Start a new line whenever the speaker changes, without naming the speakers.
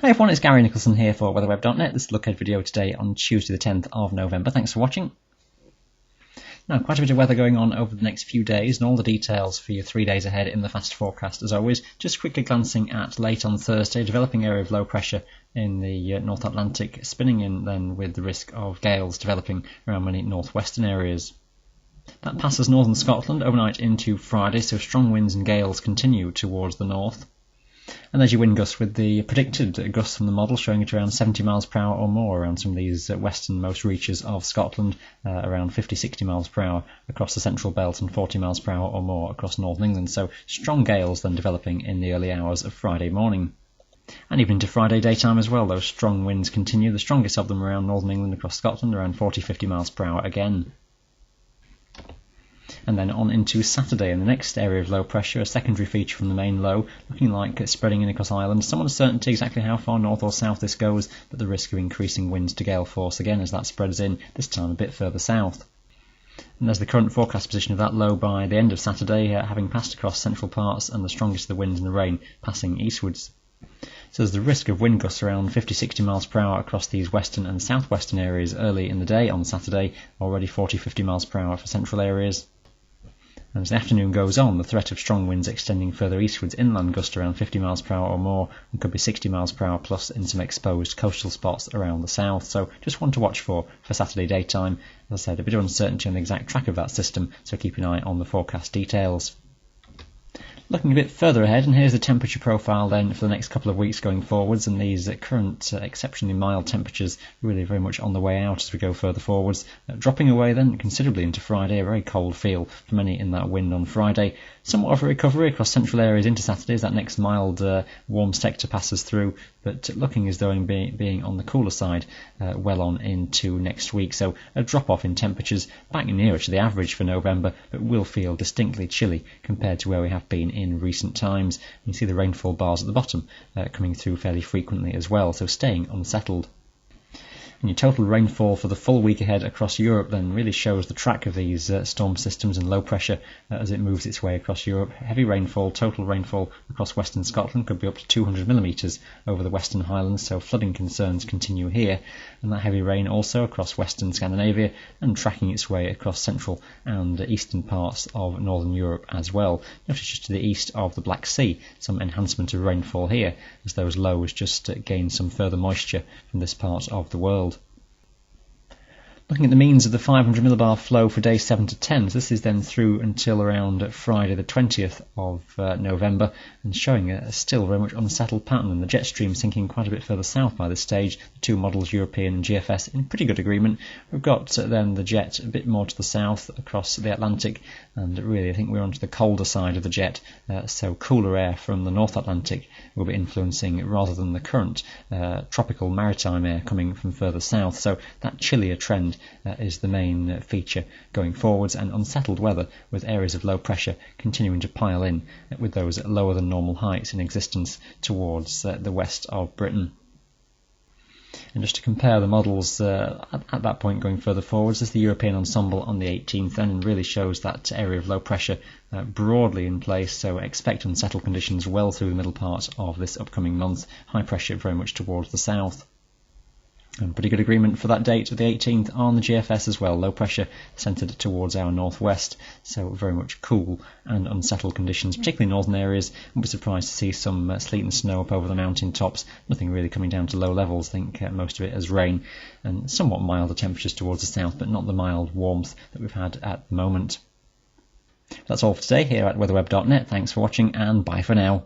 Hi everyone, it's Gary Nicholson here for weatherweb.net. This is a look ahead video today on Tuesday the 10th of November. Thanks for watching. Now, quite a bit of weather going on over the next few days, and all the details for your 3 days ahead in the fast forecast as always. Just quickly glancing at late on Thursday, developing area of low pressure in the North Atlantic, spinning in then with the risk of gales developing around many northwestern areas. That passes northern Scotland overnight into Friday, so strong winds and gales continue towards the north. And there's your wind gusts with the predicted gusts from the model showing it around 70 miles per hour or more around some of these westernmost reaches of Scotland, around 50-60 miles per hour across the central belt and 40 miles per hour or more across northern England. So strong gales then developing in the early hours of Friday morning. And even into Friday daytime as well, those strong winds continue, the strongest of them around northern England across Scotland, around 40-50 miles per hour again. And then on into Saturday and the next area of low pressure, a secondary feature from the main low, looking like spreading in across Ireland. Some uncertainty exactly how far north or south this goes, but the risk of increasing winds to gale force again as that spreads in, this time a bit further south. And there's the current forecast position of that low by the end of Saturday, having passed across central parts and the strongest of the winds and the rain passing eastwards. So there's the risk of wind gusts around 50-60 miles per hour across these western and southwestern areas early in the day on Saturday, already 40-50 miles per hour for central areas. And as the afternoon goes on, the threat of strong winds extending further eastwards, inland gusts around 50 miles per hour or more, and could be 60 miles per hour plus in some exposed coastal spots around the south. So just one to watch for Saturday daytime. As I said, a bit of uncertainty on the exact track of that system, so keep an eye on the forecast details. Looking a bit further ahead, and here's the temperature profile then for the next couple of weeks going forwards, and these current exceptionally mild temperatures really very much on the way out as we go further forwards, dropping away then considerably into Friday, a very cold feel for many in that wind on Friday. Somewhat of a recovery across central areas into Saturday as that next mild warm sector passes through, but looking as though being on the cooler side well on into next week. So a drop off in temperatures back nearer to the average for November, but will feel distinctly chilly compared to where we have been in recent times. You see the rainfall bars at the bottom coming through fairly frequently as well, so staying unsettled. And your total rainfall for the full week ahead across Europe then really shows the track of these storm systems and low pressure as it moves its way across Europe. Heavy rainfall, total rainfall across western Scotland could be up to 200 millimetres over the Western Highlands, so flooding concerns continue here. And that heavy rain also across western Scandinavia and tracking its way across central and eastern parts of northern Europe as well. Notice just to the east of the Black Sea, some enhancement of rainfall here as those lows just gain some further moisture from this part of the world. Looking at the means of the 500 millibar flow for days 7 to 10, so this is then through until around Friday the 20th of November, and showing a still very much unsettled pattern, and the jet stream sinking quite a bit further south by this stage. The two models, European and GFS, in pretty good agreement. We've got then the jet a bit more to the south across the Atlantic, and really I think we're onto the colder side of the jet, so cooler air from the North Atlantic will be influencing rather than the current tropical maritime air coming from further south. So that chillier trend is the main feature going forwards, and unsettled weather with areas of low pressure continuing to pile in with those lower than normal heights in existence towards the west of Britain. And just to compare the models at that point going further forwards, is the European ensemble on the 18th and really shows that area of low pressure broadly in place, so expect unsettled conditions well through the middle part of this upcoming month. High pressure very much towards the south. And pretty good agreement for that date of the 18th on the GFS as well. Low pressure centred towards our northwest, so very much cool and unsettled conditions, particularly in northern areas. Wouldn't be surprised to see some sleet and snow up over the mountain tops. Nothing really coming down to low levels. I think most of it as rain, and somewhat milder temperatures towards the south, but not the mild warmth that we've had at the moment. That's all for today here at weatherweb.net. Thanks for watching, and bye for now.